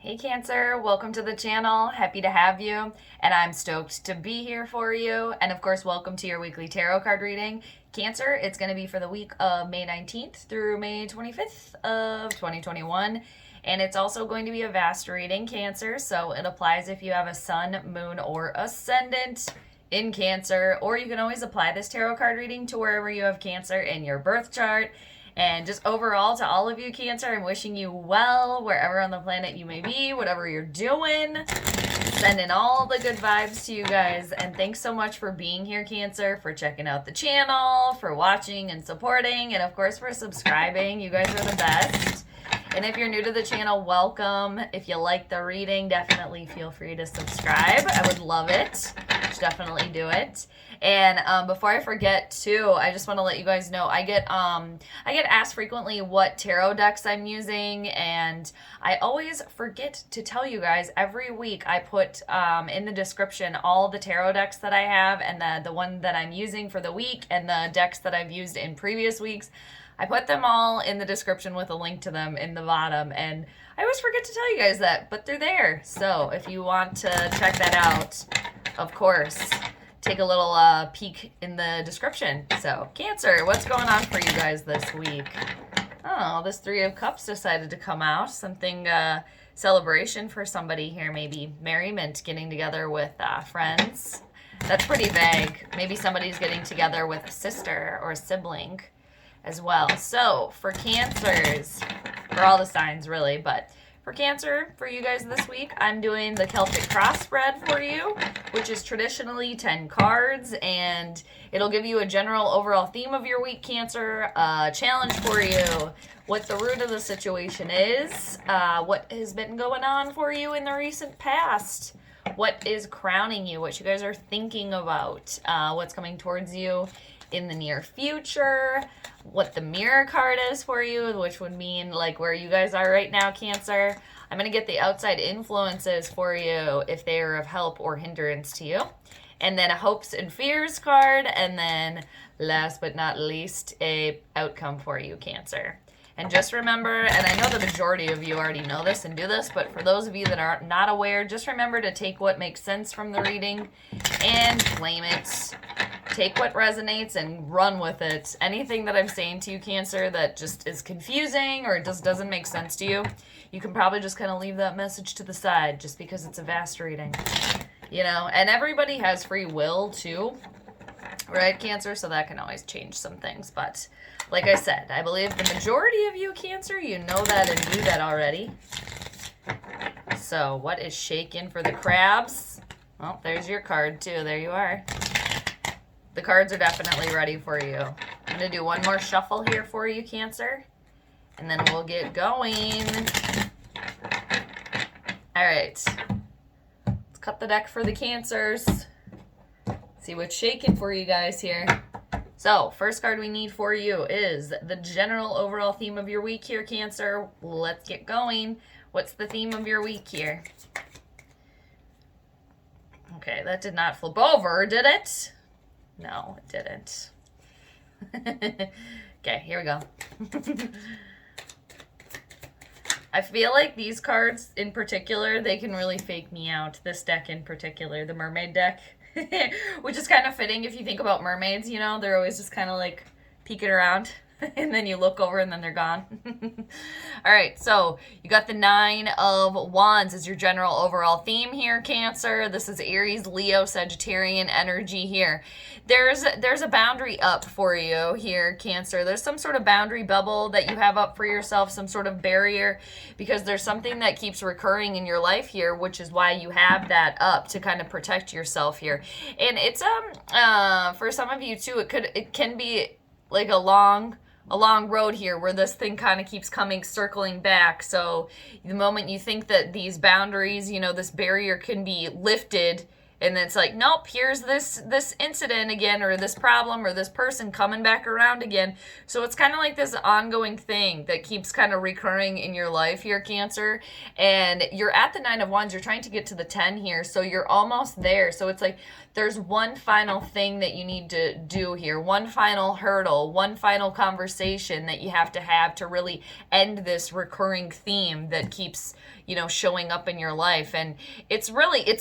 Hey Cancer, welcome to the channel. Happy to have you, and I'm stoked to be here for you. And of course, welcome to your weekly tarot card reading. Cancer, it's going to be for the week of May 19th through May 25th of 2021. And it's also going to be a vast reading, Cancer, so it applies if you have a sun, moon, or ascendant in Cancer, or you can always apply this tarot card reading to wherever you have Cancer in your birth chart. And just overall, to all of you, Cancer, I'm wishing you well wherever on the planet you may be, whatever you're doing. Sending all the good vibes to you guys. And thanks so much for being here, Cancer, for checking out the channel, for watching and supporting, and of course for subscribing. You guys are the best. And if you're new to the channel, welcome. If you like the reading, definitely feel free to subscribe. I would love it. Definitely do it. And before I forget too, I just want to let you guys know I get asked frequently what tarot decks I'm using, and I always forget to tell you guys. Every week I put in the description all the tarot decks that I have, and the one that I'm using for the week, and the decks that I've used in previous weeks. I put them all in the description with a link to them in the bottom, and I always forget to tell you guys that, but they're there. So if you want to check that out, of course, take a little peek in the description. So Cancer, what's going on for you guys this week? Oh, this Three of Cups decided to come out. Something, celebration for somebody here, maybe merriment, getting together with friends. That's pretty vague. Maybe somebody's getting together with a sister or a sibling as well. So for Cancers, for all the signs really, but for Cancer, for you guys this week, I'm doing the Celtic cross spread for you, which is traditionally 10 cards, and it'll give you a general overall theme of your week, Cancer, a challenge for you, what the root of the situation is, what has been going on for you in the recent past, what is crowning you, what you guys are thinking about, what's coming towards you in the near future, what the mirror card is for you, which would mean like where you guys are right now, Cancer. I'm going to get the outside influences for you if they are of help or hindrance to you. And then a hopes and fears card, and then last but not least, a outcome for you, Cancer. And just remember, and I know the majority of you already know this and do this, but for those of you that are not aware, just remember to take what makes sense from the reading and claim it. Take what resonates and run with it. Anything that I'm saying to you, Cancer, that just is confusing or just doesn't make sense to you, you can probably just kind of leave that message to the side just because it's a vast reading. You know, and everybody has free will too, right, Cancer? So that can always change some things. But like I said, I believe the majority of you, Cancer, you know that and do that already. So what is shaking for the crabs? Well, there's your card too. There you are. The cards are definitely ready for you. I'm going to do one more shuffle here for you, Cancer, and then we'll get going. All right. Let's cut the deck for the Cancers. See what's shaking for you guys here. So, first card we need for you is the general overall theme of your week here, Cancer. Let's get going. What's the theme of your week here? Okay, that did not flip over, did it? No, it didn't. Okay, here we go. I feel like these cards in particular, they can really fake me out. This deck in particular, the mermaid deck, which is kind of fitting if you think about mermaids, you know, they're always just kind of like peeking around. And then you look over and then they're gone. All right, so you got the Nine of Wands as your general overall theme here, Cancer. This is Aries, Leo, Sagittarian energy here. There's a boundary up for you here, Cancer. There's some sort of boundary bubble that you have up for yourself, some sort of barrier, because there's something that keeps recurring in your life here, which is why you have that up to kind of protect yourself here. And it's for some of you too, it can be like a long road here where this thing kind of keeps circling back. So the moment you think that these boundaries, you know, this barrier can be lifted, And it's like, nope, here's this incident again, or this problem, or this person coming back around again. So it's kind of like this ongoing thing that keeps kind of recurring in your life here, Cancer. And you're at the 9 of Wands. You're trying to get to the 10 here, so you're almost there. So it's like there's one final thing that you need to do here, one final hurdle, one final conversation that you have to really end this recurring theme that keeps, you know, showing up in your life. And it's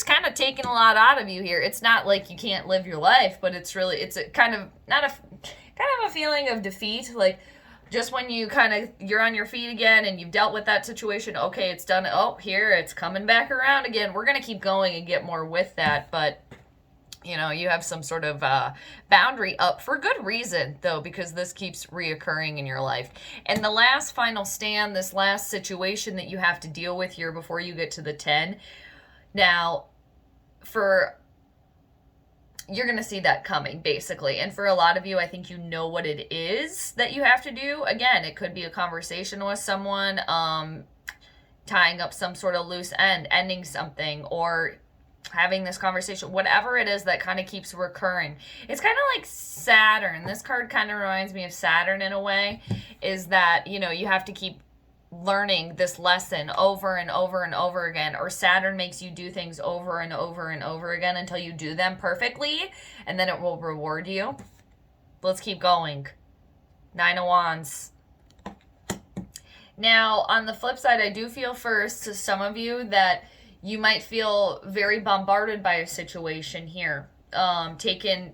kind of taking a lot out of you here. It's not like you can't live your life, but it's a kind of a feeling of defeat. Like, just when you're on your feet again and you've dealt with that situation, okay, it's done. Oh, here it's coming back around again. We're going to keep going and get more with that. But, you know, you have some sort of boundary up for good reason, though, because this keeps reoccurring in your life. And the last final stand, this last situation that you have to deal with here before you get to the 10. Now, you're going to see that coming, basically. And for a lot of you, I think you know what it is that you have to do. Again, it could be a conversation with someone, tying up some sort of loose end, ending something, or having this conversation, whatever it is that kind of keeps recurring. It's kind of like Saturn. This card kind of reminds me of Saturn in a way, is that, you know, you have to keep learning this lesson over and over and over again, or Saturn makes you do things over and over and over again until you do them perfectly, and then it will reward you. Let's keep going. 9 of Wands. Now, on the flip side, I do feel first to some of you that you might feel very bombarded by a situation here, taken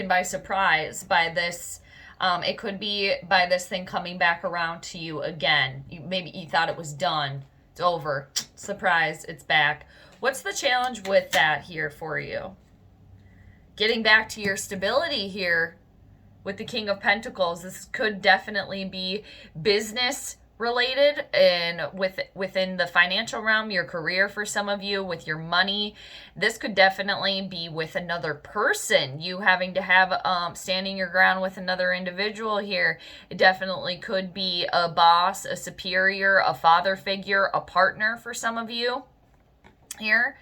by surprise by this. It could be by this thing coming back around to you again. Maybe you thought it was done. It's over. Surprise, it's back. What's the challenge with that here for you? Getting back to your stability here with the King of Pentacles. This could definitely be business related and within the financial realm, your career for some of you, with your money. This could definitely be with another person, you having to have standing your ground with another individual here. It definitely could be a boss, a superior, a father figure, a partner for some of you here.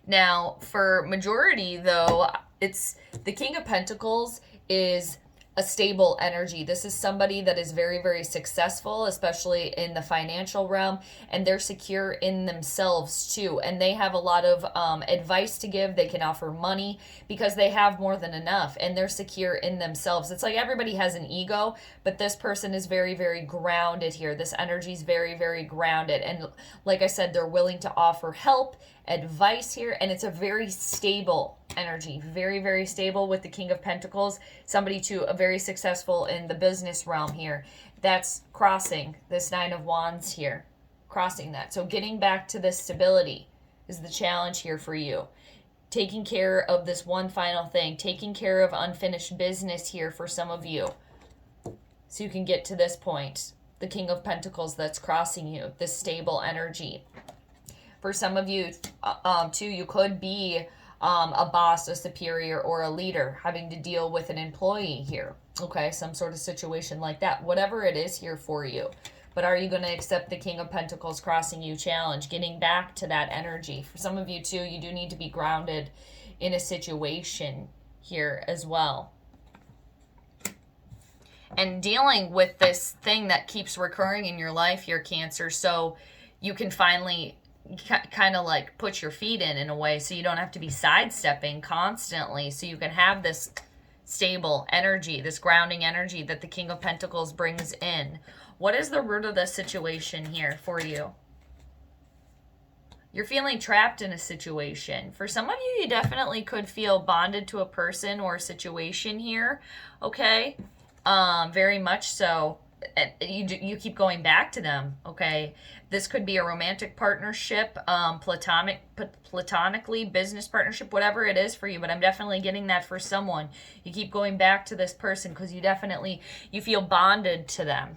Now, for majority though, it's the King of Pentacles is a stable energy. This is somebody that is very, very successful, especially in the financial realm, and they're secure in themselves too. And they have a lot of advice to give. They can offer money because they have more than enough, and they're secure in themselves. It's like everybody has an ego, but this person is very, very grounded here. This energy is very, very grounded. And like I said, they're willing to offer help, advice here, and it's a very stable energy, very, very stable with the King of Pentacles. Somebody too, a very successful in the business realm here. That's crossing this 9 of Wands here, crossing that. So getting back to this stability is the challenge here for you. Taking care of this one final thing, taking care of unfinished business here for some of you, so you can get to this point. The King of Pentacles that's crossing you, this stable energy. For some of you, too, you could be a boss, a superior, or a leader having to deal with an employee here. Okay, some sort of situation like that. Whatever it is here for you. But are you going to accept the King of Pentacles crossing you challenge? Getting back to that energy. For some of you, too, you do need to be grounded in a situation here as well. And dealing with this thing that keeps recurring in your life here, Cancer, so you can finally kind of like put your feet in a way, so you don't have to be sidestepping constantly, so you can have this stable energy, this grounding energy that the King of Pentacles brings in. What is the root of the situation here for you? You're feeling trapped in a situation. For some of you, you definitely could feel bonded to a person or a situation here, okay? Very much so. You keep going back to them, okay? This could be a romantic partnership, platonically, business partnership, whatever it is for you, but I'm definitely getting that for someone. You keep going back to this person because you feel bonded to them,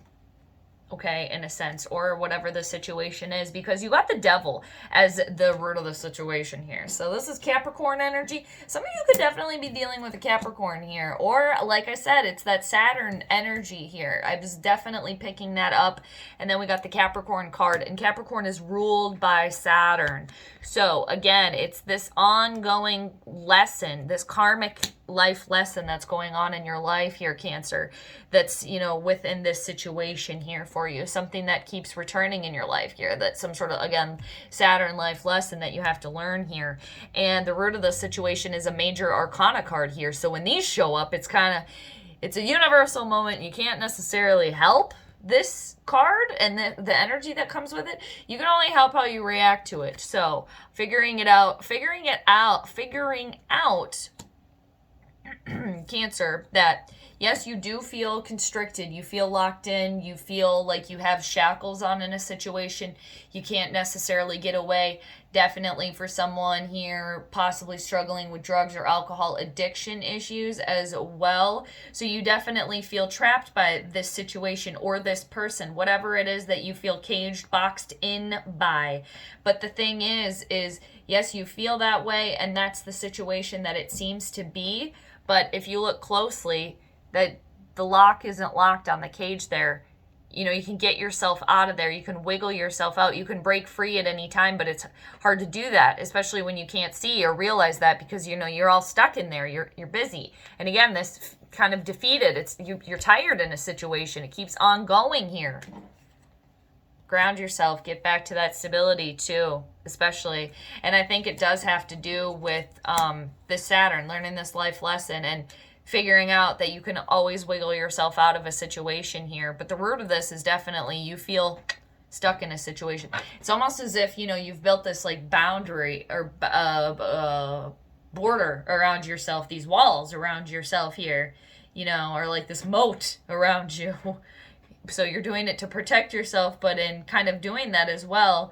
okay, in a sense, or whatever the situation is, because you got the devil as the root of the situation here. So this is Capricorn energy. Some of you could definitely be dealing with a Capricorn here, or like I said, it's that Saturn energy here. I was definitely picking that up. And then we got the Capricorn card, and Capricorn is ruled by Saturn. So again, it's this ongoing lesson, this karmic life lesson that's going on in your life here, Cancer, that's, you know, within this situation here for you, something that keeps returning in your life here, that's some sort of, again, Saturn life lesson that you have to learn here. And the root of the situation is a major arcana card here. So when these show up, it's a universal moment. You can't necessarily help this card and the energy that comes with it. You can only help how you react to it. So figuring out Cancer, that yes, you do feel constricted, you feel locked in, you feel like you have shackles on in a situation, you can't necessarily get away. Definitely for someone here possibly struggling with drugs or alcohol addiction issues as well. So you definitely feel trapped by this situation or this person, whatever it is that you feel caged, boxed in by. But the thing is yes, you feel that way, and that's the situation that it seems to be. But if you look closely, that the lock isn't locked on the cage there. You know, you can get yourself out of there. You can wiggle yourself out. You can break free at any time, but it's hard to do that, especially when you can't see or realize that, because, you know, you're all stuck in there. You're busy. And again, this kind of defeated. You're tired in a situation. It keeps on going here. Ground yourself. Get back to that stability too, especially. And I think it does have to do with this Saturn, learning this life lesson and figuring out that you can always wiggle yourself out of a situation here. But the root of this is definitely you feel stuck in a situation. It's almost as if, you know, you've built this like boundary or border around yourself, these walls around yourself here, you know, or like this moat around you. So you're doing it to protect yourself, but in kind of doing that as well,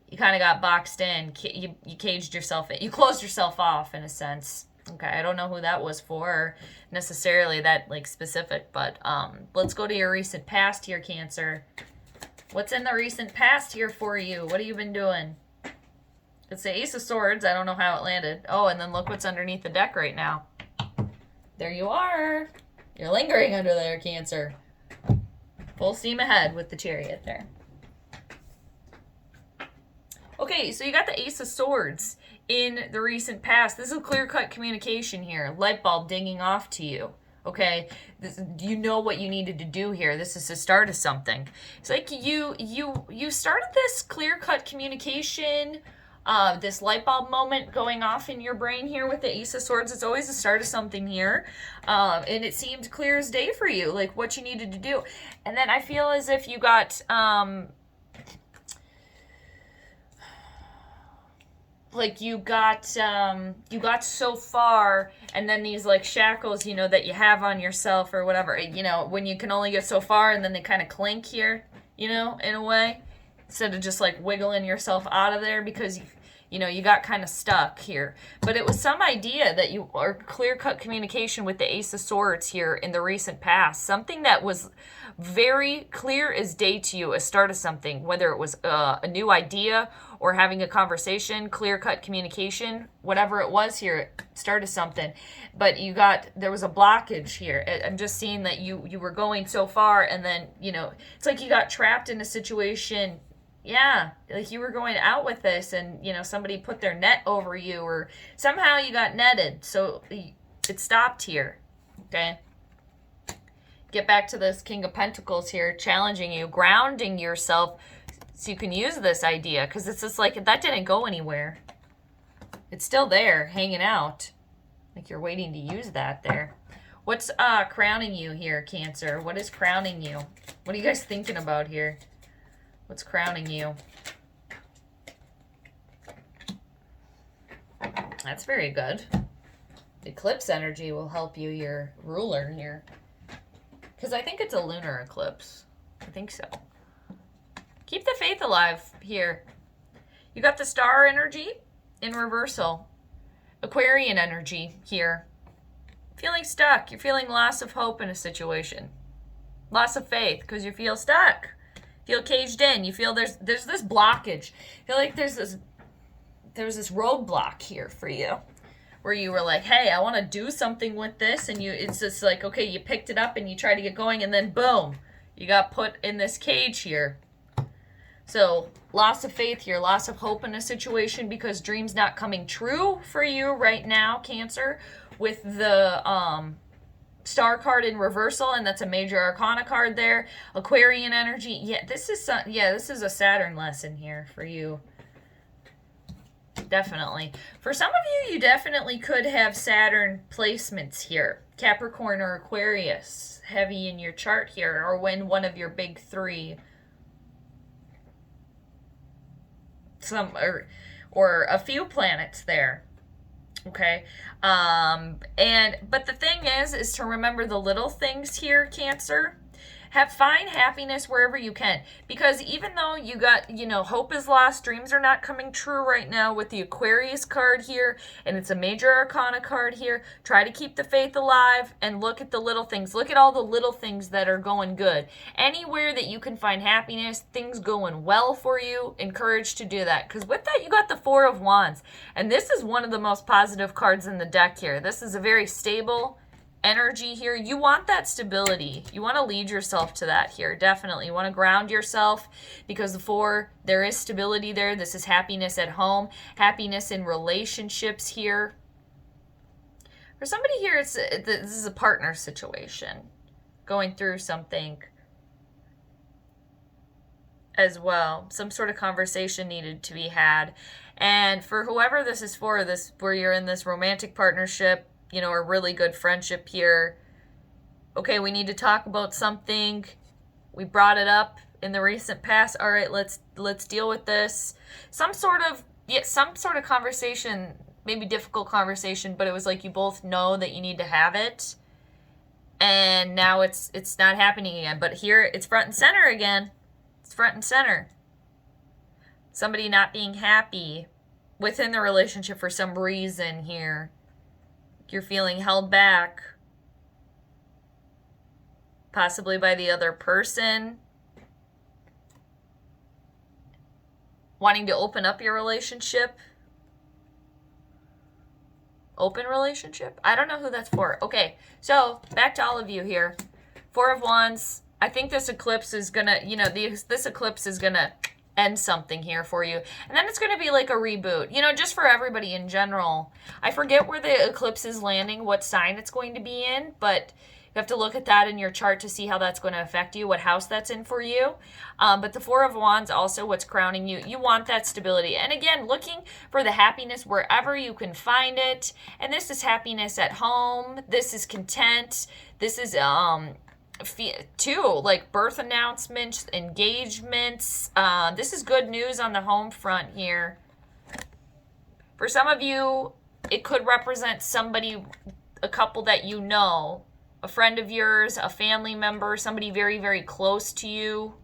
you kind of got boxed in. You caged yourself in. You closed yourself off in a sense. Okay, I don't know who that was for necessarily, that like specific, but let's go to your recent past here, Cancer. What's in the recent past here for you? What have you been doing? It's the Ace of Swords. I don't know how it landed. Oh, and then look what's underneath the deck right now. There you are. You're lingering under there, Cancer. Full steam ahead with the Chariot there. Okay, so you got the Ace of Swords in the recent past. This is clear-cut communication here. Light bulb dinging off to you. Okay, you know what you needed to do here. This is the start of something. It's like you started this clear-cut communication, this light bulb moment going off in your brain here with the Ace of Swords. It's always the start of something here, and it seemed clear as day for you, like what you needed to do. And then I feel as if you got like you got so far, and then these like shackles, you know, that you have on yourself or whatever, you know, when you can only get so far, and then they kind of clink here, you know, in a way, instead of just like wiggling yourself out of there, because you know, you got kind of stuck here. But it was some idea that you are clear-cut communication with the Ace of Swords here in the recent past. Something that was very clear as day to you, a start of something, whether it was a new idea or having a conversation, clear-cut communication, whatever it was here, start of something. But there was a blockage here. I'm just seeing that you were going so far, and then, you know, it's like you got trapped in a situation. Yeah, like you were going out with this, and, you know, somebody put their net over you, or somehow you got netted, so it stopped here. Okay, get back to this King of Pentacles here, challenging you, grounding yourself, so you can use this idea, because it's just like that didn't go anywhere. It's still there, hanging out, like you're waiting to use that there. What's crowning you here, Cancer? What is crowning you? What are you guys thinking about here? What's crowning you? That's very good. Eclipse energy will help you, your ruler here. Because I think it's a lunar eclipse. I think so. Keep the faith alive here. You got the star energy in reversal. Aquarian energy here. Feeling stuck. You're feeling loss of hope in a situation. Loss of faith because you feel stuck. Feel caged in. You feel there's this blockage. I feel like there's this roadblock here for you, where you were like, hey, I want to do something with this, and it's just like, okay, you picked it up and you try to get going, and then boom, you got put in this cage here. So loss of faith here, loss of hope in a situation because dreams not coming true for you right now, Cancer, with the Star card in reversal, and that's a major arcana card there. Aquarian energy. Yeah, this is a Saturn lesson here for you. Definitely. For some of you, you definitely could have Saturn placements here. Capricorn or Aquarius heavy in your chart here, or when one of your big three. Some or a few planets there. Okay. But the thing is to remember the little things here, Cancer. Find happiness wherever you can, because even though you got, hope is lost, dreams are not coming true right now with the Aquarius card here, and it's a major arcana card here. Try to keep the faith alive and look at the little things. Look at all the little things that are going good. Anywhere that you can find happiness, things going well for you, encouraged to do that, because with that you got the Four of Wands, and this is one of the most positive cards in the deck here. This is a very stable energy here. You want that stability. You want to lead yourself to that here. Definitely. You want to ground yourself, because the Four, there is stability there. This is happiness at home, happiness in relationships here. For somebody here, this is a partner situation, going through something as well. Some sort of conversation needed to be had. And for whoever this is for, where you're in this romantic partnership, a really good friendship here. Okay, we need to talk about something. We brought it up in the recent past. All right, let's deal with this. Some sort of conversation, maybe difficult conversation, but it was like you both know that you need to have it. And now it's not happening again. But here it's front and center again. It's front and center. Somebody not being happy within the relationship for some reason here. You're feeling held back, possibly by the other person, wanting to open up your relationship. Open relationship? I don't know who that's for. Okay, so back to all of you here. Four of Wands. I think this eclipse is gonna, this eclipse is gonna end something here for you, and then it's going to be like a reboot, just for everybody in general. I forget where the eclipse is landing, what sign it's going to be in, but you have to look at that in your chart to see how that's going to affect you, what house that's in for you. But the Four of Wands, also what's crowning you, you want that stability, and again, looking for the happiness wherever you can find it. And this is happiness at home, this is content, this is too, like birth announcements, engagements. This is good news on the home front here. For some of you, it could represent somebody, a couple that you know, a friend of yours, a family member, somebody very, very close to you,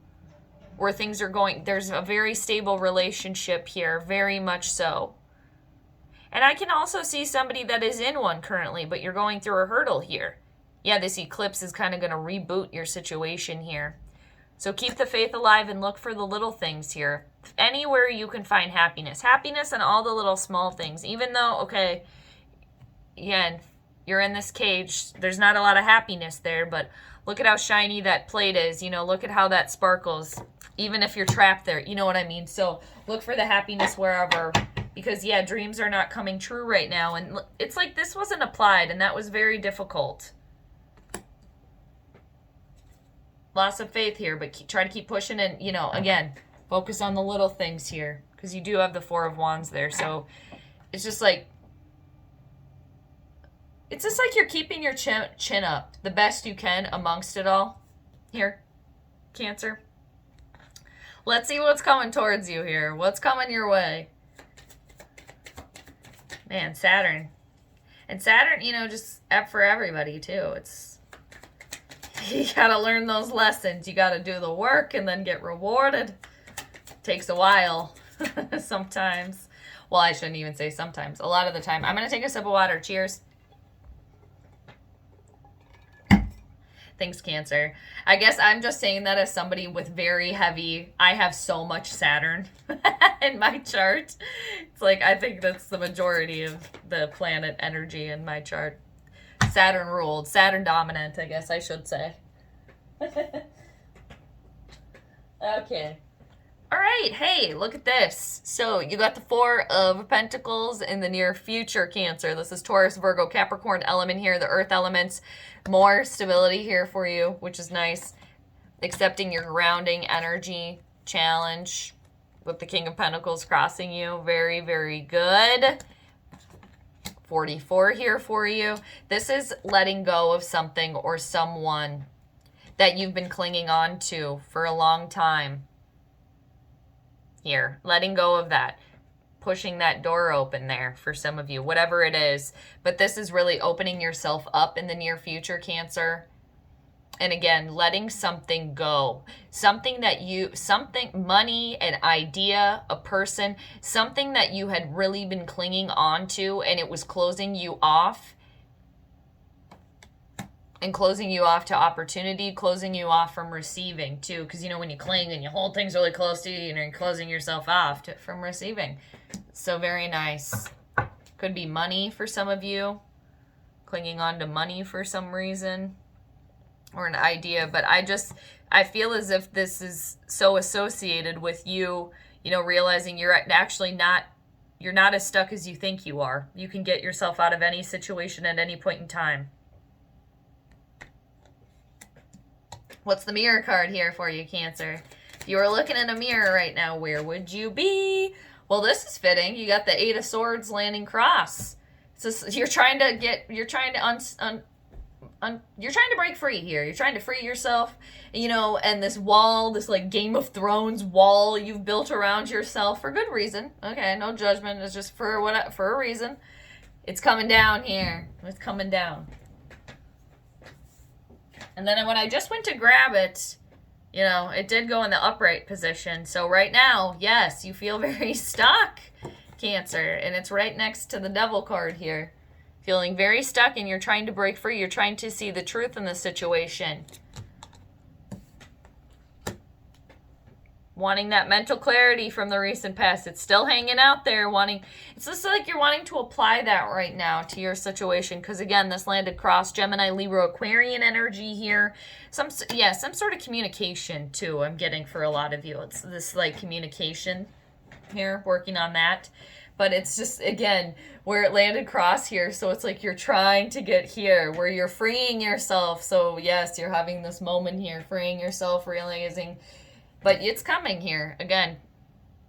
where things are going. There's a very stable relationship here, very much so. And I can also see somebody that is in one currently, but you're going through a hurdle here. Yeah, this eclipse is kind of going to reboot your situation here. So keep the faith alive and look for the little things here. Anywhere you can find happiness. Happiness in all the little small things. Even though, okay, again, you're in this cage. There's not a lot of happiness there, but look at how shiny that plate is. Look at how that sparkles. Even if you're trapped there, you know what I mean? So look for the happiness wherever. Because, yeah, dreams are not coming true right now. And it's like this wasn't applied, and that was very difficult. Loss of faith here, but try to keep pushing and, again, focus on the little things here, because you do have the Four of Wands there. So it's just like you're keeping your chin up the best you can amongst it all here, Cancer. Let's see what's coming towards you here. What's coming your way? Man, Saturn. And Saturn, just for everybody too. You gotta learn those lessons. You gotta do the work and then get rewarded. Takes a while sometimes. Well, I shouldn't even say sometimes. A lot of the time. I'm gonna take a sip of water. Cheers. Thanks, Cancer. I guess I'm just saying that as somebody with very heavy, I have so much Saturn in my chart. It's like, I think that's the majority of the planet energy in my chart. Saturn ruled, Saturn dominant, I guess I should say. Okay. All right, hey, look at this. So you got the Four of Pentacles in the near future, Cancer. This is Taurus, Virgo, Capricorn element here, the earth elements. More stability here for you, which is nice. Accepting your grounding energy challenge with the King of Pentacles crossing you. Very, very good. 44 here for you. This is letting go of something or someone that you've been clinging on to for a long time. Here, letting go of that, pushing that door open there for some of you, whatever it is. But this is really opening yourself up in the near future, Cancer. And again, letting something go, something that money, an idea, a person, something that you had really been clinging on to and it was closing you off. And closing you off to opportunity, closing you off from receiving too. Because, you know, when you cling and you hold things really close to you, you're closing yourself off from receiving. So very nice. Could be money for some of you. Clinging on to money for some reason. Or an idea. But I feel as if this is so associated with you, you know, realizing you're actually not, you're not as stuck as you think you are. You can get yourself out of any situation at any point in time. What's the mirror card here for you, Cancer? If you were looking in a mirror right now, where would you be? Well, this is fitting. You got the Eight of Swords landing cross. So you're trying to break free here. You're trying to free yourself, you know, and this wall, this like Game of Thrones wall you've built around yourself for good reason. Okay, no judgment. It's just for a reason. It's coming down here. It's coming down. And then when I just went to grab it, you know, it did go in the upright position. So right now, yes, you feel very stuck, Cancer. And it's right next to the Devil card here. Feeling very stuck and you're trying to break free. You're trying to see the truth in the situation. Wanting that mental clarity from the recent past. It's still hanging out there. It's just like you're wanting to apply that right now to your situation. Because again, this landed cross, Gemini, Libra, Aquarian energy here. Some sort of communication too, I'm getting for a lot of you. It's this like communication here, working on that. But it's just, again, where it landed cross here. So it's like you're trying to get here, where you're freeing yourself. So yes, you're having this moment here, freeing yourself, realizing... But it's coming here. Again,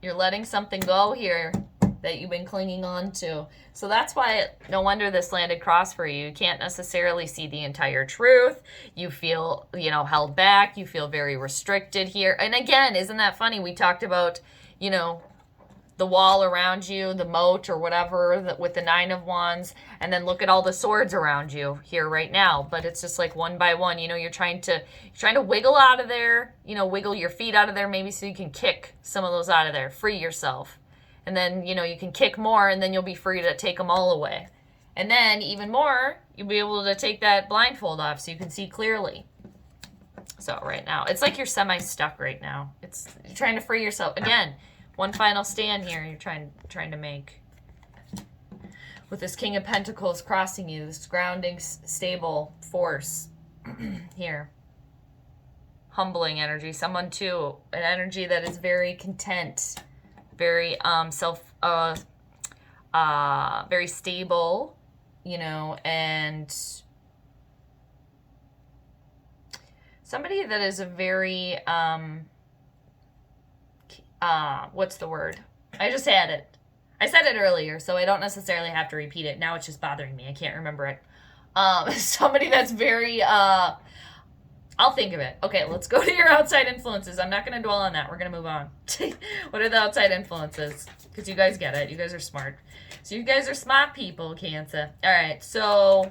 you're letting something go here that you've been clinging on to. So that's why, no wonder this landed cross for you. You can't necessarily see the entire truth. You feel, you know, held back. You feel very restricted here. And again, isn't that funny? We talked about, you know, the wall around you, the moat or whatever, with the Nine of Wands, and then look at all the swords around you here right now. But it's just like one by one, you know, you're trying to wiggle out of there, you know, wiggle your feet out of there maybe so you can kick some of those out of there, free yourself. And then, you know, you can kick more and then you'll be free to take them all away. And then even more, you'll be able to take that blindfold off so you can see clearly. So right now, it's like you're semi-stuck right now. You're trying to free yourself. Again, one final stand here you're trying to make. With this King of Pentacles crossing you, this grounding, stable force here. Humbling energy. Someone too, an energy that is very content, very very stable, you know, and somebody that is a very what's the word? I just had it. I said it earlier, so I don't necessarily have to repeat it. Now it's just bothering me. I can't remember it. Somebody that's very, I'll think of it. Okay, let's go to your outside influences. I'm not going to dwell on that. We're going to move on. What are the outside influences? Because you guys get it. You guys are smart. So you guys are smart people, Cancer. All right, so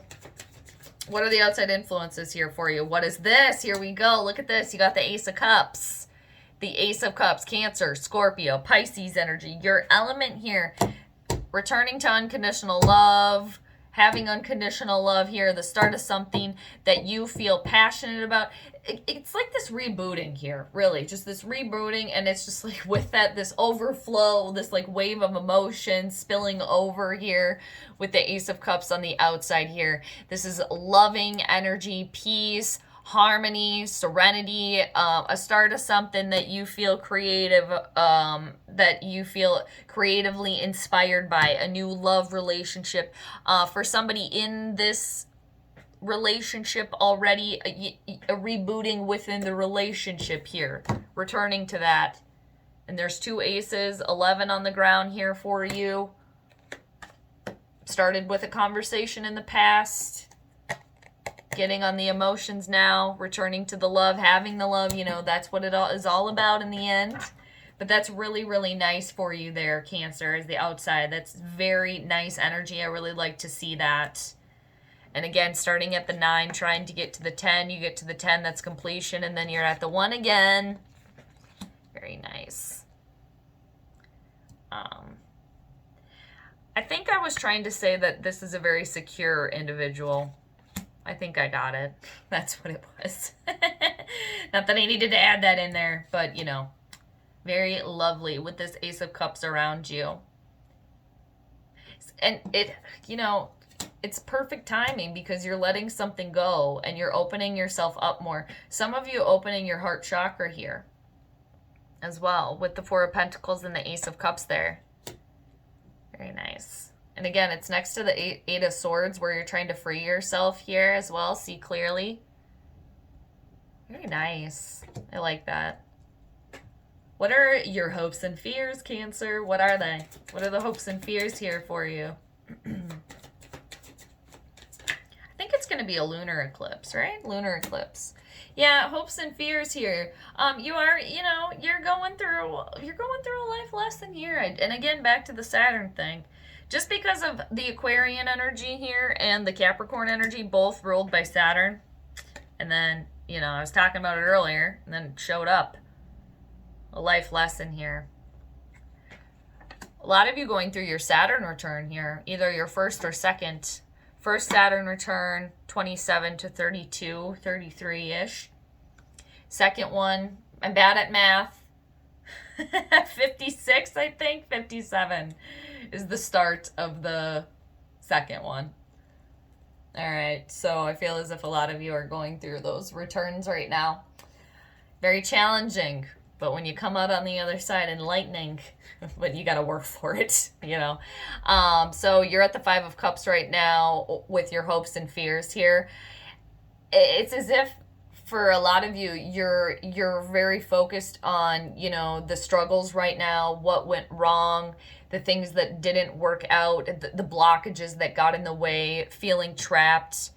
what are the outside influences here for you? What is this? Here we go. Look at this. You got the Ace of Cups. The Ace of Cups, Cancer, Scorpio, Pisces energy. Your element here, returning to unconditional love, having unconditional love here, the start of something that you feel passionate about. It's like this rebooting here, really, just this rebooting, and it's just like with that, this overflow, this like wave of emotion spilling over here with the Ace of Cups on the outside here. This is loving energy, peace, harmony, serenity, a start of something that you feel creative, that you feel creatively inspired by, a new love relationship. For somebody in this relationship already, a rebooting within the relationship here, returning to that. And there's 2 aces, 11 on the ground here for you. Started with a conversation in the past, getting on the emotions now, returning to the love, having the love, you know, that's what it all is all about in the end. But that's really, really nice for you there, Cancer, is the outside. That's very nice energy. I really like to see that. And again, starting at the 9, trying to get to the 10. You get to the 10, that's completion, and then you're at the 1 again. Very nice. I think I was trying to say that this is a very secure individual. I think I got it. That's what it was. Not that I needed to add that in there, but, you know, very lovely with this Ace of Cups around you. And it, you know, it's perfect timing because you're letting something go and you're opening yourself up more. Some of you opening your heart chakra here as well with the 4 of Pentacles and the Ace of Cups there. Very nice. And again, it's next to the 8 of Swords where you're trying to free yourself here as well. See clearly. Very nice. I like that. What are your hopes and fears, Cancer? What are they? What are the hopes and fears here for you? I think it's going to be a lunar eclipse, right? Lunar eclipse. Yeah, hopes and fears here. You are, you know, you're going through a life lesson here. And again, back to the Saturn thing. Just because of the Aquarian energy here and the Capricorn energy, both ruled by Saturn. And then, you know, I was talking about it earlier, and then it showed up. A life lesson here. A lot of you going through your Saturn return here, either your first or second. First Saturn return, 27 to 32, 33-ish. Second one, I'm bad at math. 56, I think, 57 is the start of the second one. All right, so I feel as if a lot of you are going through those returns right now. Very challenging, but when you come out on the other side, enlightening, but you got to work for it, you know. So you're at the 5 of Cups right now with your hopes and fears here. It's as if for a lot of you, you're very focused on, you know, the struggles right now, what went wrong, the things that didn't work out, the blockages that got in the way, feeling trapped.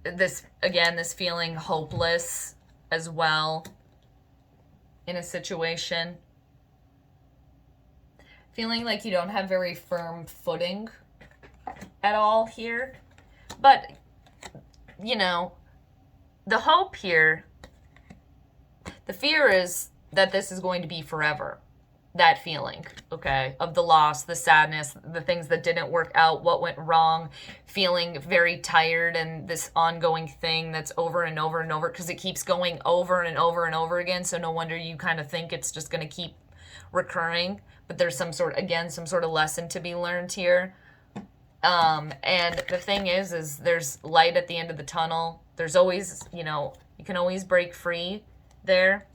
This, again, this feeling hopeless as well in a situation. Feeling like you don't have very firm footing at all here. But, you know, the hope here, the fear is that this is going to be forever. That feeling, okay, of the loss, the sadness, the things that didn't work out, what went wrong, feeling very tired, and this ongoing thing that's over and over and over because it keeps going over and over and over again. So no wonder you kind of think it's just going to keep recurring. But there's some sort of lesson to be learned here. And the thing is there's light at the end of the tunnel. There's always, you know, you can always break free there.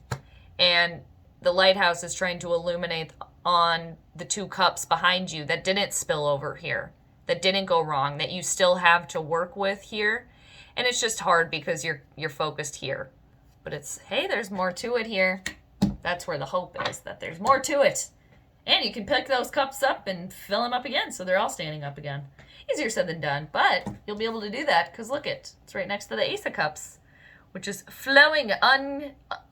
And the lighthouse is trying to illuminate on the 2 cups behind you that didn't spill over here, that didn't go wrong, that you still have to work with here. And it's just hard because you're focused here. But it's, hey, there's more to it here. That's where the hope is, that there's more to it. And you can pick those cups up and fill them up again so they're all standing up again. Easier said than done, but you'll be able to do that because look, it's right next to the Ace of Cups, which is flowing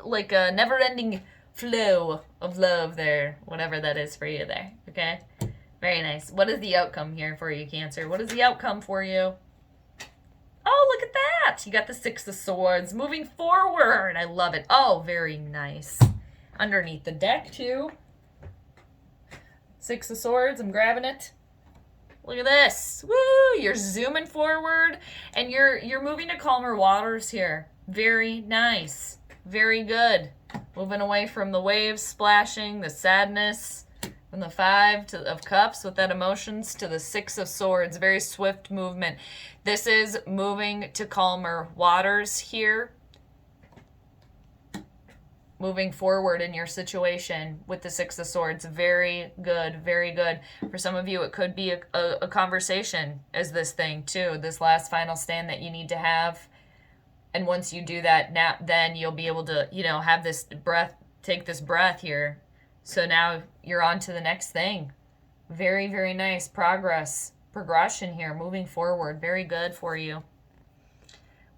like a never-ending flow of love there, whatever that is for you there, okay? Very nice. What is the outcome here for you, Cancer? What is the outcome for you? Oh, look at that. You got the 6 of Swords moving forward. I love it. Oh, very nice. Underneath the deck, too. 6 of Swords. I'm grabbing it. Look at this. Woo! You're zooming forward and you're moving to calmer waters here. Very nice. Very good. Moving away from the waves splashing, the sadness, from the Five of Cups with that emotions to the Six of Swords. Very swift movement. This is moving to calmer waters here. Moving forward in your situation with the Six of Swords. Very good, very good. For some of you, it could be a conversation as this thing too, this last final stand that you need to have. And once you do that, then you'll be able to, have this breath, take this breath here. So now you're on to the next thing. Very, very nice progression here, moving forward. Very good for you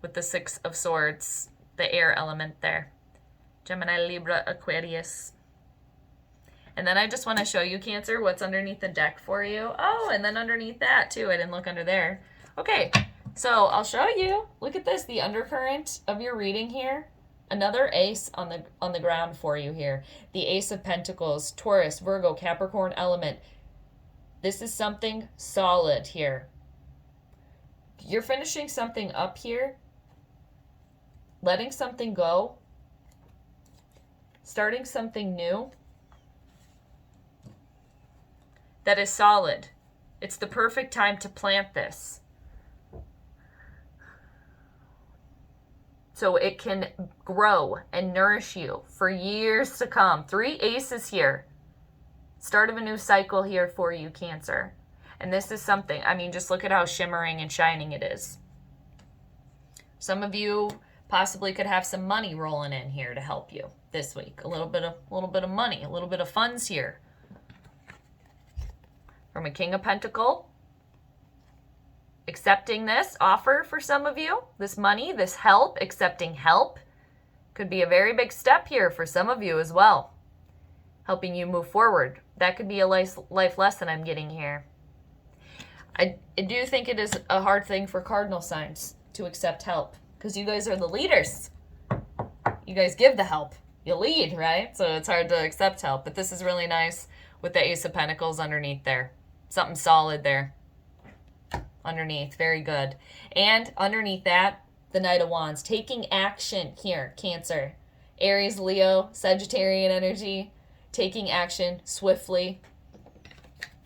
with the Six of Swords, the air element there. Gemini, Libra, Aquarius. And then I just want to show you, Cancer, what's underneath the deck for you. Oh, and then underneath that, too. I didn't look under there. Okay, so I'll show you. Look at this, the undercurrent of your reading here. Another ace on the ground for you here. The Ace of Pentacles, Taurus, Virgo, Capricorn element. This is something solid here. You're finishing something up here. Letting something go. Starting something new. That is solid. It's the perfect time to plant this. So it can grow and nourish you for years to come. 3 aces here. Start of a new cycle here for you, Cancer. And this is something, just look at how shimmering and shining it is. Some of you possibly could have some money rolling in here to help you this week. A little bit of money, a little bit of funds here. From a King of Pentacles. Accepting this offer for some of you, this money, this help, accepting help, could be a very big step here for some of you as well. Helping you move forward. That could be a life lesson I'm getting here. I do think it is a hard thing for cardinal signs to accept help because you guys are the leaders. You guys give the help. You lead, right? So it's hard to accept help. But this is really nice with the Ace of Pentacles underneath there. Something solid there. Underneath, very good. And underneath that, the Knight of Wands. Taking action here, Cancer. Aries, Leo, Sagittarian energy. Taking action swiftly.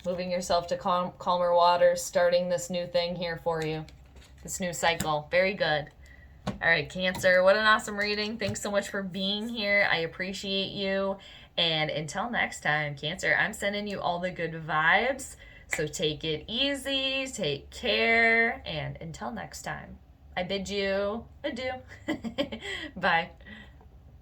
Moving yourself to calmer waters. Starting this new thing here for you. This new cycle. Very good. All right, Cancer, what an awesome reading. Thanks so much for being here. I appreciate you. And until next time, Cancer, I'm sending you all the good vibes. So take it easy, take care, and until next time, I bid you adieu. Bye.